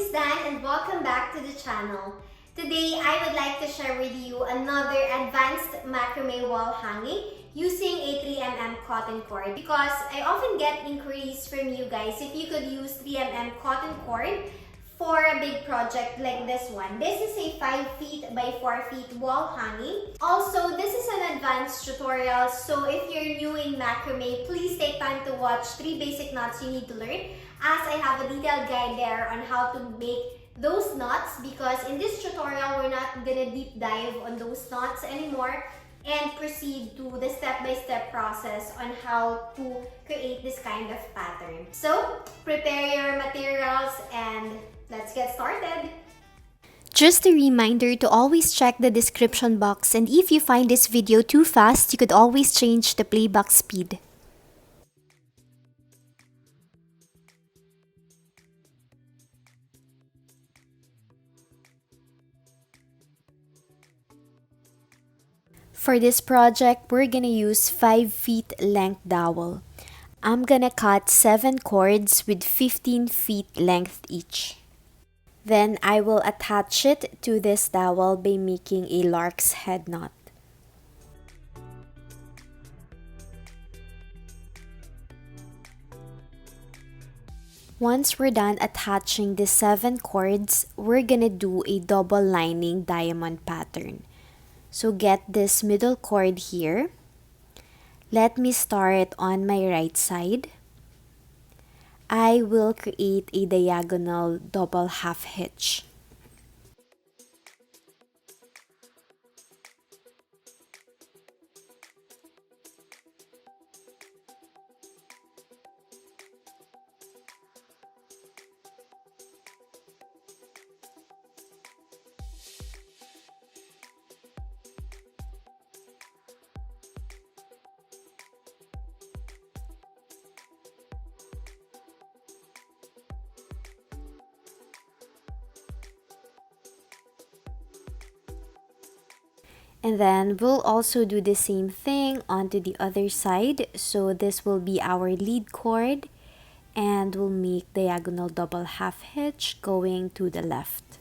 is Dan and welcome back to the channel. Today, I would like to share with you another advanced macrame wall hanging using a 3mm cotton cord because I often get inquiries from you guys if you could use 3mm cotton cord for a big project like this one. This is a 5 feet by 4 feet wall hanging. Also, this is an advanced tutorial, so if you're new in macrame, please take time to watch 3 basic knots you need to learn, as I have a detailed guide there on how to make those knots, because in this tutorial, we're not gonna deep dive on those knots anymore and proceed to the step-by-step process on how to create this kind of pattern. So, prepare your materials and let's get started! Just a reminder to always check the description box, and if you find this video too fast, you could always change the playback speed. For this project, we're gonna use 5 feet length dowel. I'm gonna cut 7 cords with 15 feet length each. Then I will attach it to this dowel by making a lark's head knot. Once we're done attaching the 7 cords, we're gonna do a double lining diamond pattern. So get this middle cord here. Let me start on my right side. I will create a diagonal double half hitch. And then we'll also do the same thing onto the other side. So this will be our lead cord, and we'll make diagonal double half hitch going to the left.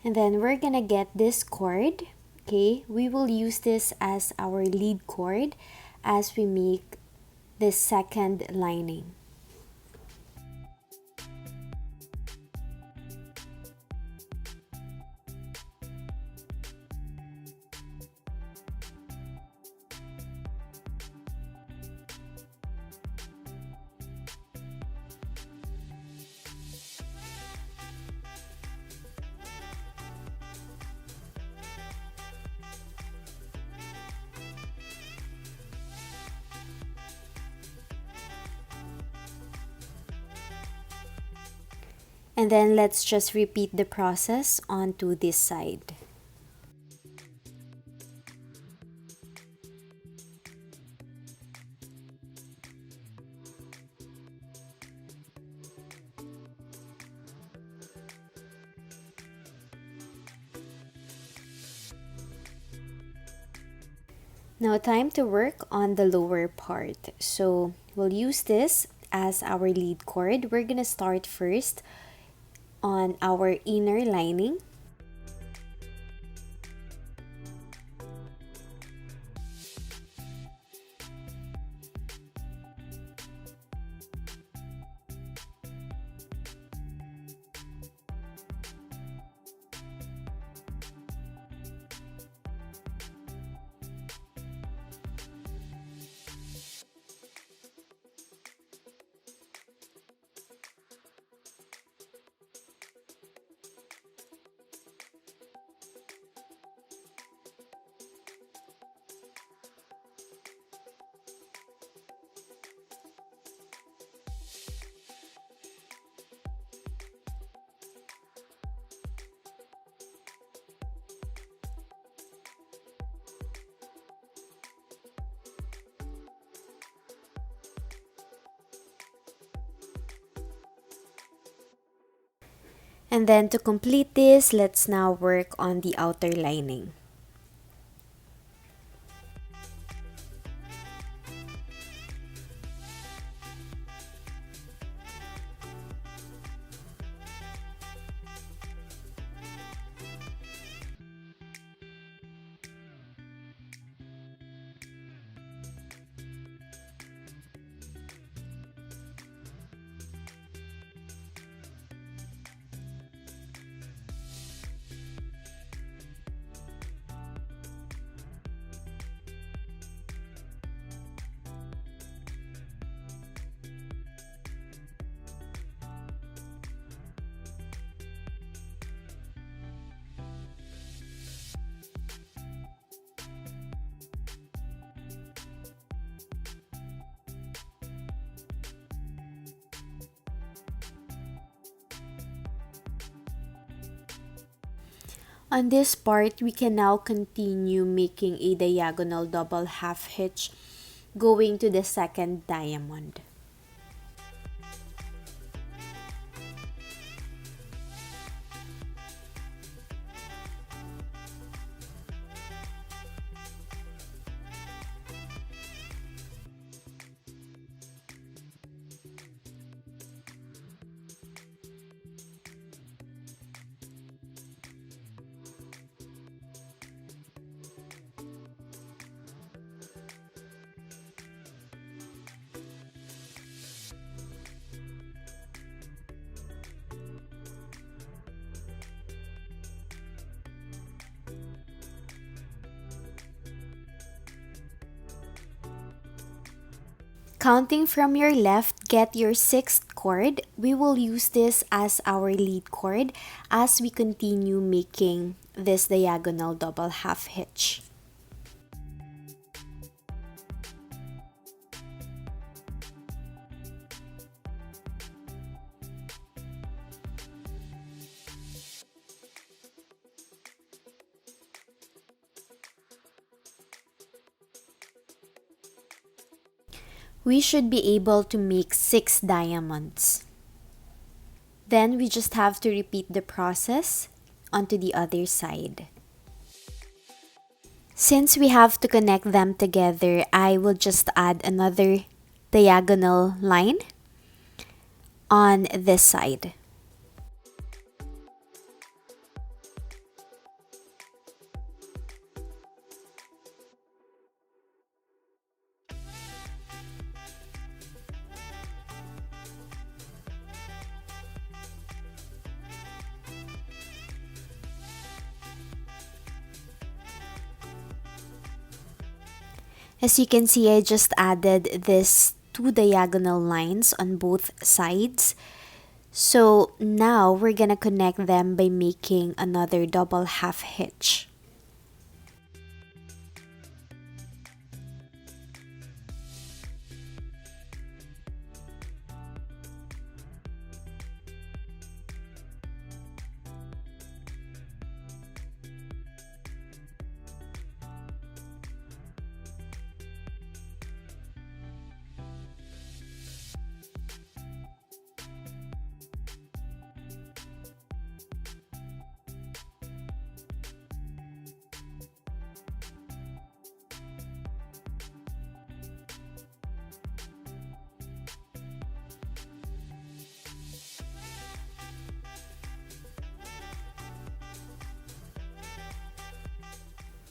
And then we're gonna get this cord. Okay, we will use this as our lead cord as we make this second lining. And then let's just repeat the process onto this side. Now time to work on the lower part. So we'll use this as our lead cord. We're gonna start first on our inner lining. And then to complete this, let's now work on the outer lining. On this part, we can now continue making a diagonal double half hitch going to the second diamond. Counting from your left, get your sixth cord. We will use this as our lead cord as we continue making this diagonal double half hitch. We should be able to make 6 diamonds. Then we just have to repeat the process onto the other side. Since we have to connect them together, I will just add another diagonal line on this side. As you can see, I just added this 2 diagonal lines on both sides. So now we're gonna connect them by making another double half hitch.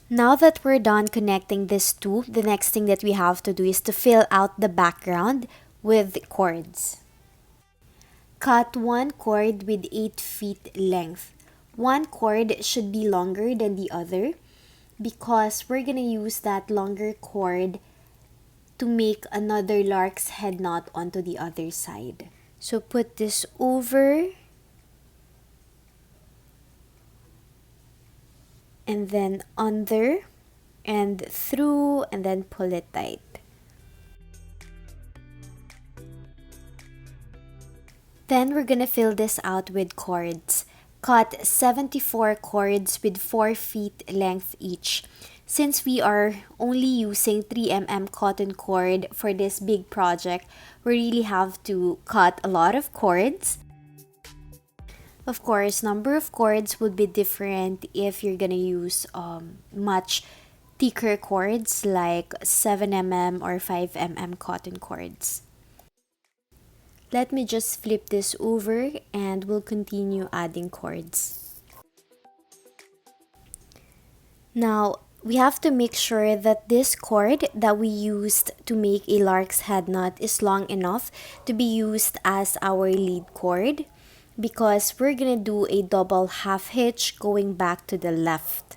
Now that we're done connecting these two, the next thing that we have to do is to fill out the background with cords. Cut one cord with 8 feet length. One cord should be longer than the other because we're gonna use that longer cord to make another lark's head knot onto the other side. So put this over and then under and through and then pull it tight. Then we're gonna fill this out with cords. Cut 74 cords with 4 feet length each. Since we are only using 3mm cotton cord for this big project, we really have to cut a lot of cords. Of course, number of cords would be different if you're gonna use much thicker cords like 7 mm or 5 mm cotton cords. Let me just flip this over and we'll continue adding cords. Now, we have to make sure that this cord that we used to make a lark's head knot is long enough to be used as our lead cord, because we're gonna do a double half hitch going back to the left.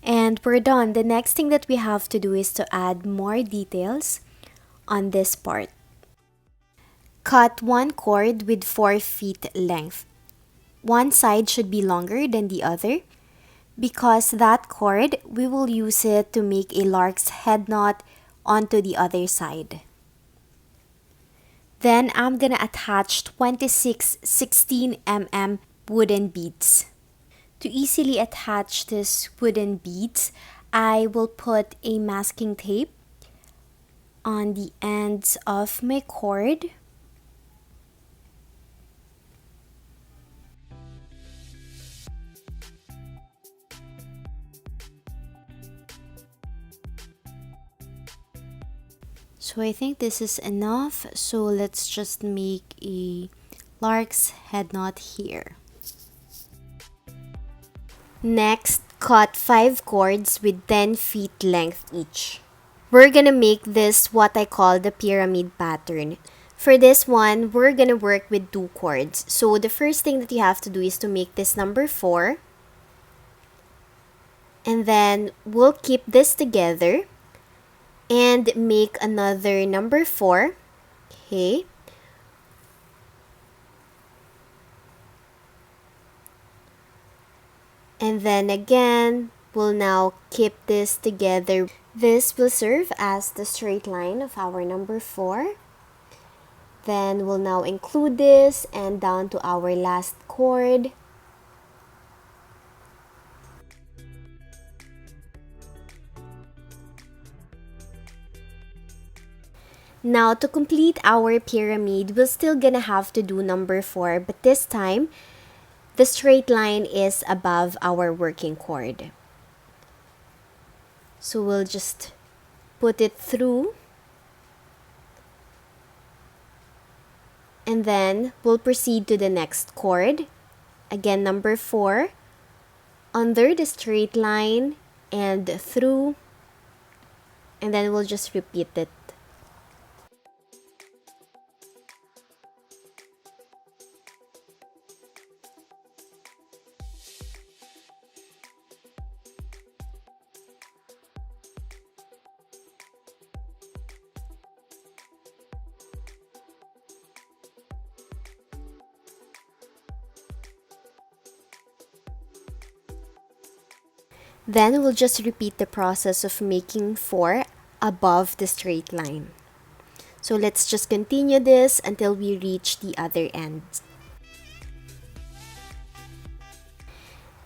And we're done. The next thing that we have to do is to add more details on this part. Cut one cord with 4 feet length. One side should be longer than the other, because that cord, we will use it to make a lark's head knot onto the other side. Then I'm gonna attach 26 16 mm wooden beads. To easily attach these wooden beads, I will put a masking tape on the ends of my cord. So I think this is enough. So let's just make a lark's head knot here. Next, cut 5 cords with 10 feet length each. We're gonna make this what I call the pyramid pattern. For this one, we're gonna work with 2 cords. So the first thing that you have to do is to make this number 4. And then we'll keep this together and make another number 4. Okay. And then again, we'll now keep this together. This will serve as the straight line of our number 4. Then we'll now include this and down to our last cord. Now to complete our pyramid, we're still gonna have to do number 4, but this time, the straight line is above our working cord. So we'll just put it through. And then we'll proceed to the next cord. Again, number 4. Under the straight line and through. And then we'll just repeat it. Then we'll just repeat the process of making 4 above the straight line. So let's just continue this until we reach the other end.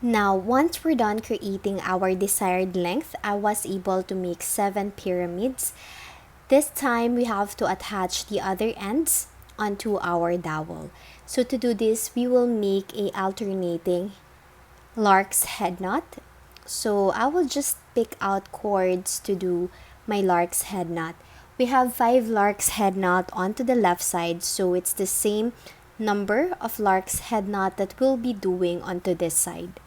Now, once we're done creating our desired length, I was able to make 7 pyramids. This time, we have to attach the other ends onto our dowel. So to do this, we will make a alternating lark's head knot. So I will just pick out cords to do my lark's head knot. We have 5 lark's head knot onto the left side, so it's the same number of lark's head knot that we'll be doing onto this side.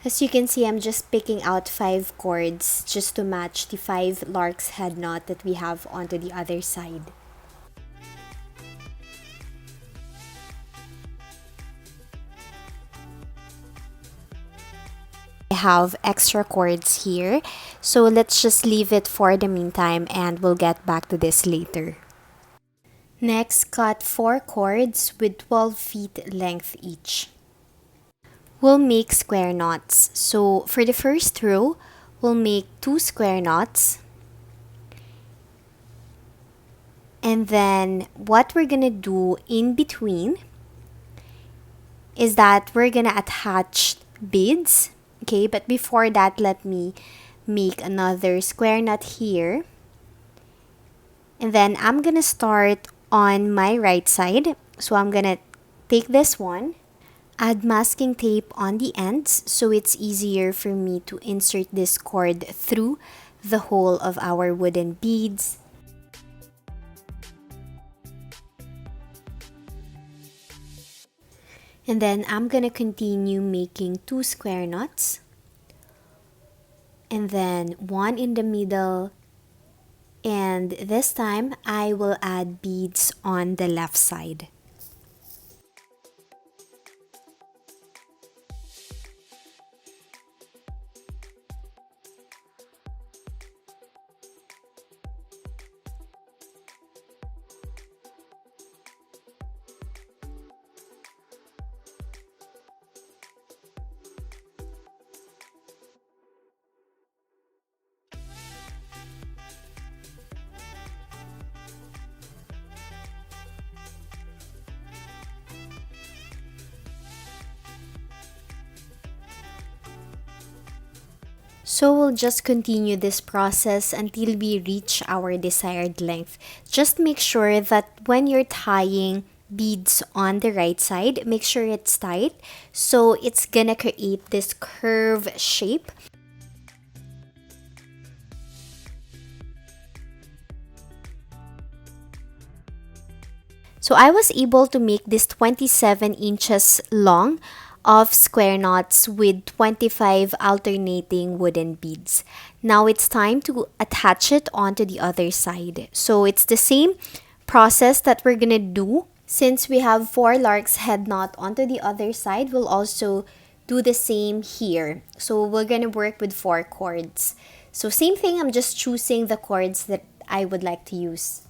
As you can see, I'm just picking out 5 cords just to match the 5 lark's head knot that we have onto the other side. I have extra cords here, So let's just leave it for the meantime and we'll get back to this later. Next, cut 4 cords with 12 feet length each. We'll make square knots. So for the first row, we'll make 2 square knots. And then what we're gonna do in between is that we're gonna attach beads. Okay, but before that, let me make another square knot here. And then I'm gonna start on my right side. So I'm gonna take this one, add masking tape on the ends so it's easier for me to insert this cord through the hole of our wooden beads. And then I'm gonna continue making 2 square knots. And then 1 in the middle. And this time, I will add beads on the left side. So we'll just continue this process until we reach our desired length. Just make sure that when you're tying beads on the right side, make sure it's tight so it's gonna create this curve shape. So I was able to make this 27 inches long of square knots with 25 alternating wooden beads. Now it's time to attach it onto the other side. So it's the same process that we're gonna do. Since we have 4 lark's head knot onto the other side, we'll also do the same here. So we're gonna work with 4 cords. So same thing, I'm just choosing the cords that I would like to use.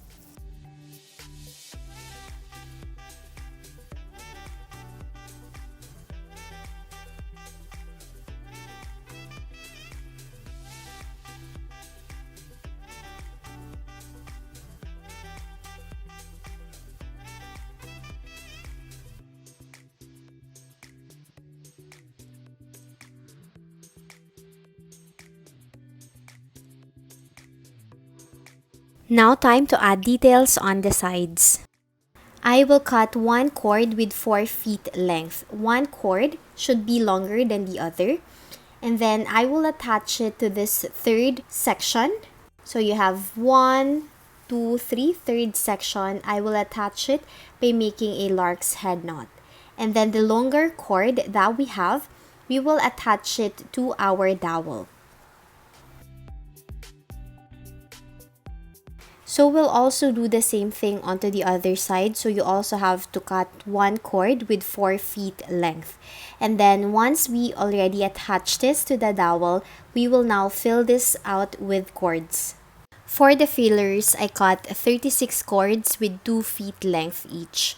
Now time to add details on the sides. I will cut 1 cord with 4 feet length. 1 cord should be longer than the other. And then I will attach it to this third section. So you have 1, 2, 3, third section. I will attach it by making a lark's head knot. And then the longer cord that we have, we will attach it to our dowel. So we'll also do the same thing onto the other side. So you also have to cut 1 cord with 4 feet length. And then once we already attach this to the dowel, we will now fill this out with cords. For the fillers, I cut 36 cords with 2 feet length each.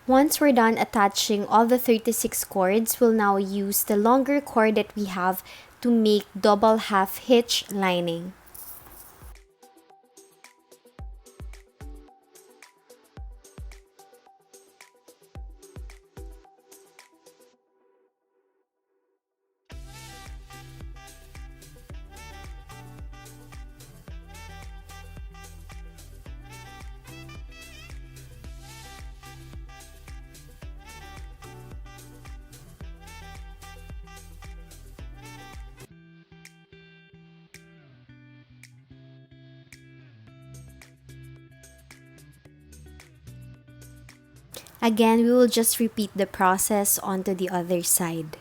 Once we're done attaching all the 36 cords, we'll now use the longer cord that we have to make double half hitch lining. Again, we will just repeat the process onto the other side.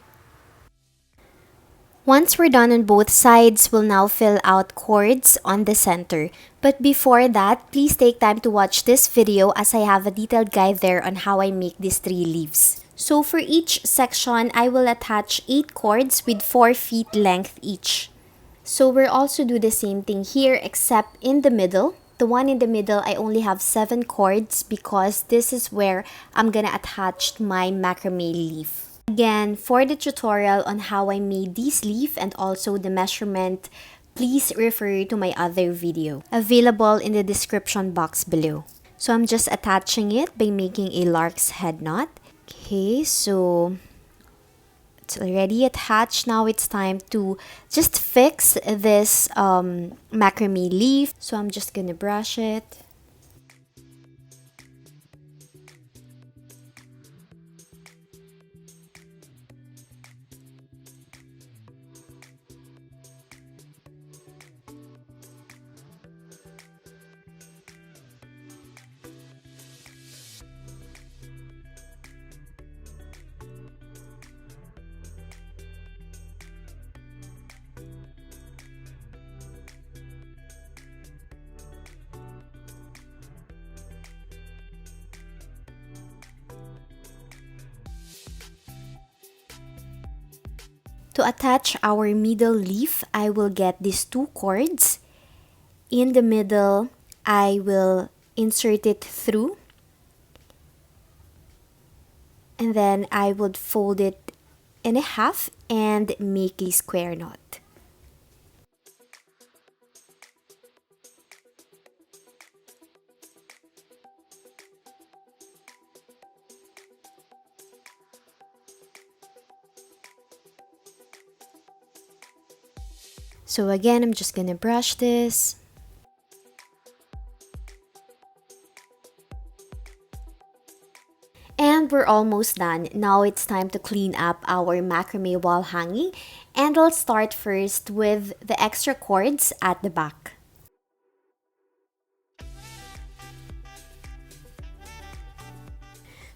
Once we're done on both sides, we'll now fill out cords on the center. But before that, please take time to watch this video as I have a detailed guide there on how I make these 3 leaves. So for each section, I will attach 8 cords with 4 feet length each. So we'll also do the same thing here except in the middle. The one in the middle, I only have 7 cords because this is where I'm gonna attach my macrame leaf. Again, for the tutorial on how I made this leaf and also the measurement, please refer to my other video, available in the description box below. So I'm just attaching it by making a lark's head knot. Okay, so it's already attached. Now it's time to just fix this macrame leaf. So I'm just gonna brush it. To attach our middle leaf, I will get these 2 cords. In the middle, I will insert it through. And then I would fold it in a half and make a square knot. So again, I'm just gonna brush this. And we're almost done. Now it's time to clean up our macrame wall hanging. And I'll start first with the extra cords at the back.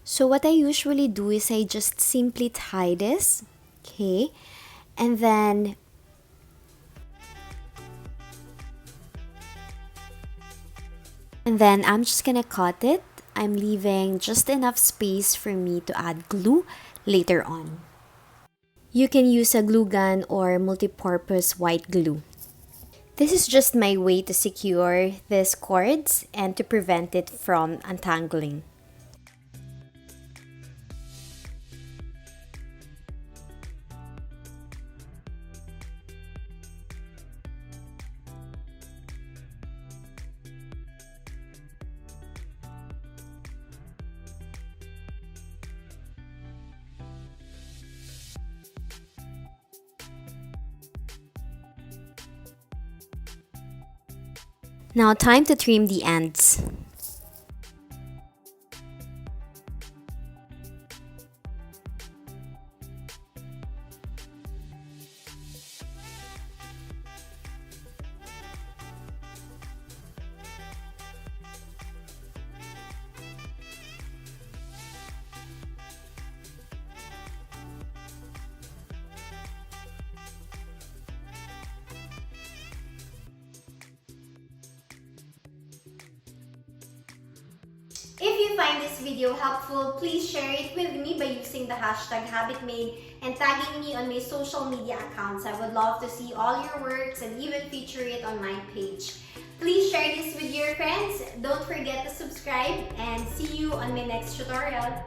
So what I usually do is I just simply tie this, okay? And then I'm just gonna cut it. I'm leaving just enough space for me to add glue later on. You can use a glue gun or multi-purpose white glue. This is just my way to secure these cords and to prevent it from untangling. Now time to trim the ends. If you find this video helpful, please share it with me by using the hashtag HabitMade and tagging me on my social media accounts. I would love to see all your works and even feature it on my page. Please share this with your friends. Don't forget to subscribe and see you on my next tutorial.